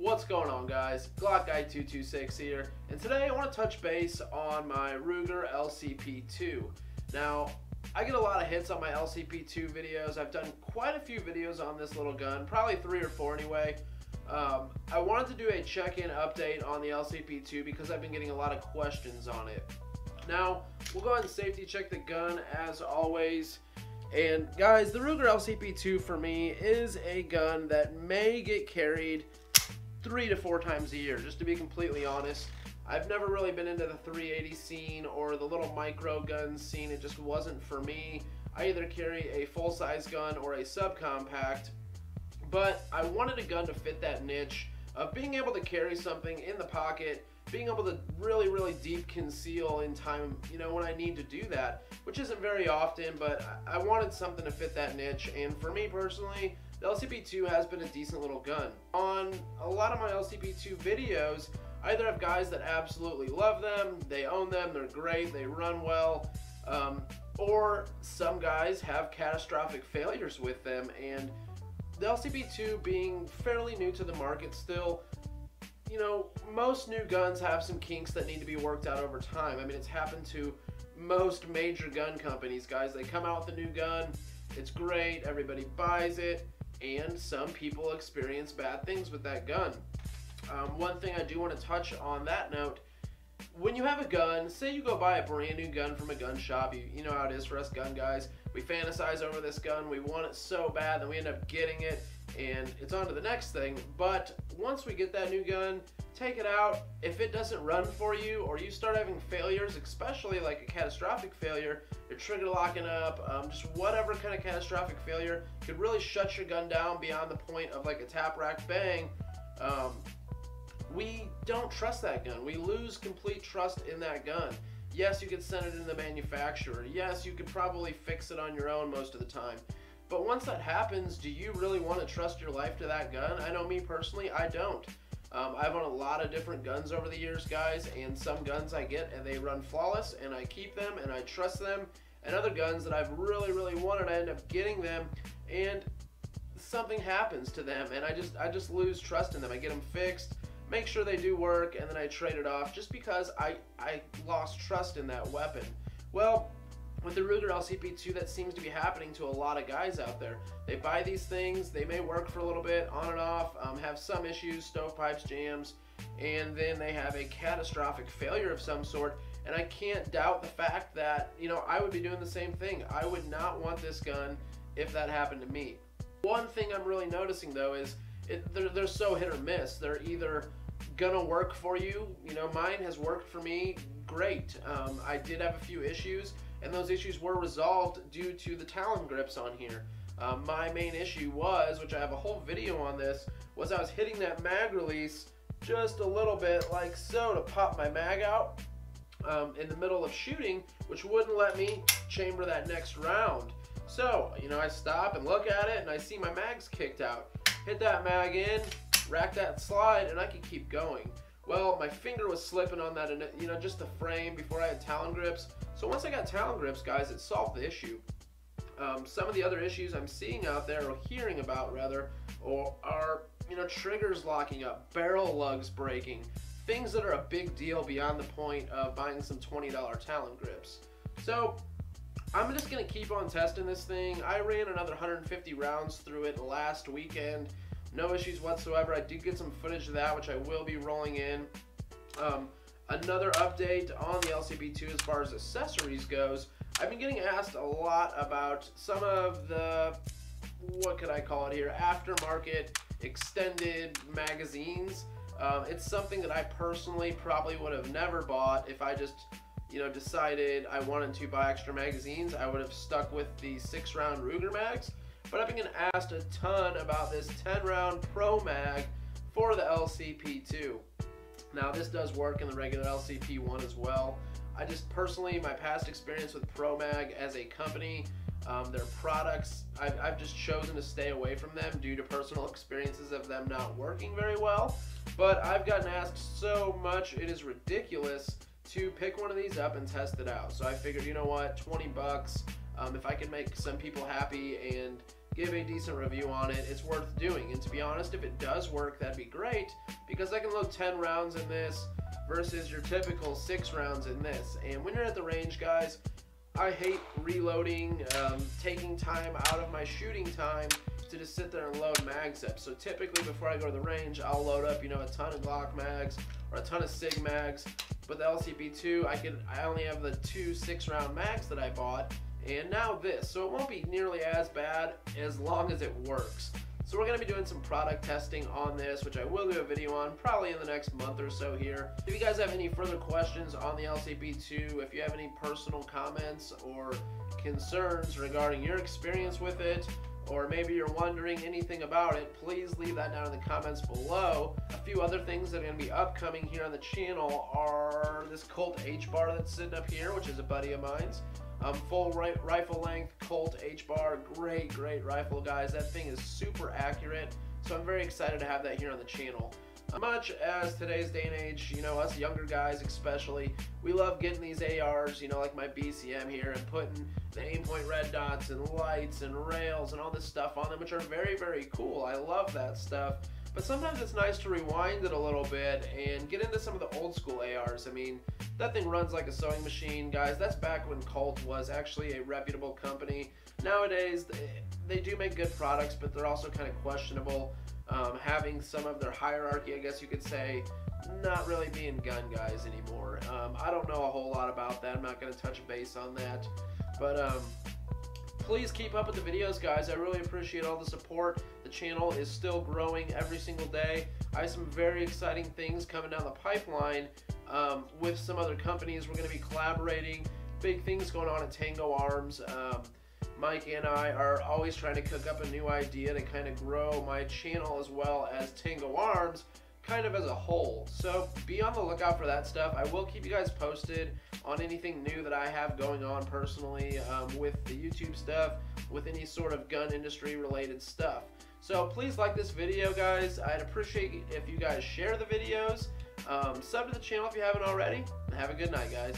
What's going on, guys? Glock Guy 226 here, and today I want to touch base on my Ruger LCP 2. Now, I get a lot of hits on my LCP 2 videos. I've done quite a few videos on this little gun, probably 3 or 4 anyway. I wanted to do a check-in update on the LCP 2 because I've been getting a lot of questions on it. Now, we'll go ahead and safety check the gun as always. And guys, the Ruger LCP 2 for me is a gun that may get carried 3 to 4 times a year, just to be completely honest. I've never really been into the 380 scene or the little micro gun scene. It just wasn't for me. I either carry a full-size gun or a subcompact, but I wanted a gun to fit that niche of being able to carry something in the pocket, being able to really deep conceal in time, when I need to do that, which isn't very often, but I wanted something to fit that niche. And for me personally, the LCP 2 has been a decent little gun. On a lot of my LCP 2 videos, I either have guys that absolutely love them, they own them, they're great, they run well, or some guys have catastrophic failures with them. And the LCP 2 being fairly new to the market still, most new guns have some kinks that need to be worked out over time. I mean, it's happened to most major gun companies, guys. They come out with a new gun, it's great, everybody buys it, and some people experience bad things with that gun. One thing I do want to touch on that note, when you have a gun, say you go buy a brand new gun from a gun shop, you know how it is for us gun guys. We fantasize over this gun, we want it so bad, then we end up getting it, and it's on to the next thing. But once we get that new gun, take it out. If it doesn't run for you, or you start having failures, especially like a catastrophic failure, your trigger locking up, just whatever kind of catastrophic failure could really shut your gun down beyond the point of like a tap rack bang. We don't trust that gun. We lose complete trust in that gun. Yes, you could send it in the manufacturer. Yes, you could probably fix it on your own most of the time. But once that happens, do you really want to trust your life to that gun? I know me personally, I don't. I've owned a lot of different guns over the years, guys, and some guns I get and they run flawless and I keep them and I trust them, and other guns that I've really wanted, I end up getting them and something happens to them and I just lose trust in them. I get them fixed, make sure they do work, and then I trade it off just because I lost trust in that weapon. Well, with the Ruger LCP 2, that seems to be happening to a lot of guys out there. They buy these things, they may work for a little bit on and off, have some issues, stovepipes, jams, and then they have a catastrophic failure of some sort. And I can't doubt the fact that, I would be doing the same thing. I would not want this gun if that happened to me. One thing I'm really noticing though is they're so hit or miss. They're either gonna work for you. Mine has worked for me great. I did have a few issues, and those issues were resolved due to the Talon grips on here. My main issue was, which I have a whole video on this, was I was hitting that mag release just a little bit like so to pop my mag out in the middle of shooting, which wouldn't let me chamber that next round. So, I stop and look at it and I see my mag's kicked out. Hit that mag in, rack that slide, and I could keep going. Well, my finger was slipping on that, just the frame before I had Talon grips. So once I got Talon grips, guys, it solved the issue. Some of the other issues I'm seeing out there, or hearing about rather, are triggers locking up, barrel lugs breaking, things that are a big deal beyond the point of buying some $20 Talon grips. So I'm just gonna keep on testing this thing. I ran another 150 rounds through it last weekend. No issues whatsoever. I did get some footage of that, which I will be rolling in. Another update on the LCP 2 as far as accessories goes. I've been getting asked a lot about some of the, what could I call it here, aftermarket extended magazines. It's something that I personally probably would have never bought if I just decided I wanted to buy extra magazines. I would have stuck with the 6-round Ruger mags. But I've been getting asked a ton about this 10-round Pro Mag for the LCP 2. Now, this does work in the regular LCP 1 as well. I just personally, my past experience with Pro Mag as a company, their products, I've just chosen to stay away from them due to personal experiences of them not working very well. But I've gotten asked so much, it is ridiculous to pick one of these up and test it out. So I figured, you know what, 20 bucks, if I can make some people happy and give a decent review on it, it's worth doing. And to be honest, if it does work, that'd be great. because I can load 10 rounds in this versus your typical 6 rounds in this. And when you're at the range, guys, I hate reloading, taking time out of my shooting time to just sit there and load mags up. So typically before I go to the range, I'll load up, you know, a ton of Glock mags or a ton of SIG mags. But the LCP2, I only have the 2 6-round mags that I bought, and now this. So it won't be nearly as bad as long as it works. So we're going to be doing some product testing on this, which I will do a video on probably in the next month or so here. If you guys have any further questions on the LCP2, if you have any personal comments or concerns regarding your experience with it, or maybe you're wondering anything about it, please leave that down in the comments below. A few other things that are going to be upcoming here on the channel are this Colt H-bar that's sitting up here, which is a buddy of mine's. Full rifle length Colt H-bar, great rifle, guys. That thing is super accurate, so I'm very excited to have that here on the channel. Much as today's day and age, you know, us younger guys especially, we love getting these ARs, you know, like my BCM here, and putting the aim point red dots and lights and rails and all this stuff on them, which are very cool. I love that stuff. But sometimes it's nice to rewind it a little bit and get into some of the old school ARs. I mean, that thing runs like a sewing machine, guys. That's back when Colt was actually a reputable company. Nowadays, they do make good products, but they're also kind of questionable. Having some of their hierarchy, I guess you could say, not really being gun guys anymore. I don't know a whole lot about that. I'm not going to touch base on that. But please keep up with the videos, guys. I really appreciate all the support. The channel is still growing every single day. I have some very exciting things coming down the pipeline with some other companies. We're going to be collaborating. Big things going on at Tango Arms. Mike and I are always trying to cook up a new idea to kind of grow my channel as well as Tango Arms kind of as a whole. So be on the lookout for that stuff. I will keep you guys posted on anything new that I have going on personally with the YouTube stuff, with any sort of gun industry related stuff. So please like this video, guys. I'd appreciate if you guys share the videos. Sub to the channel if you haven't already. And have a good night, guys.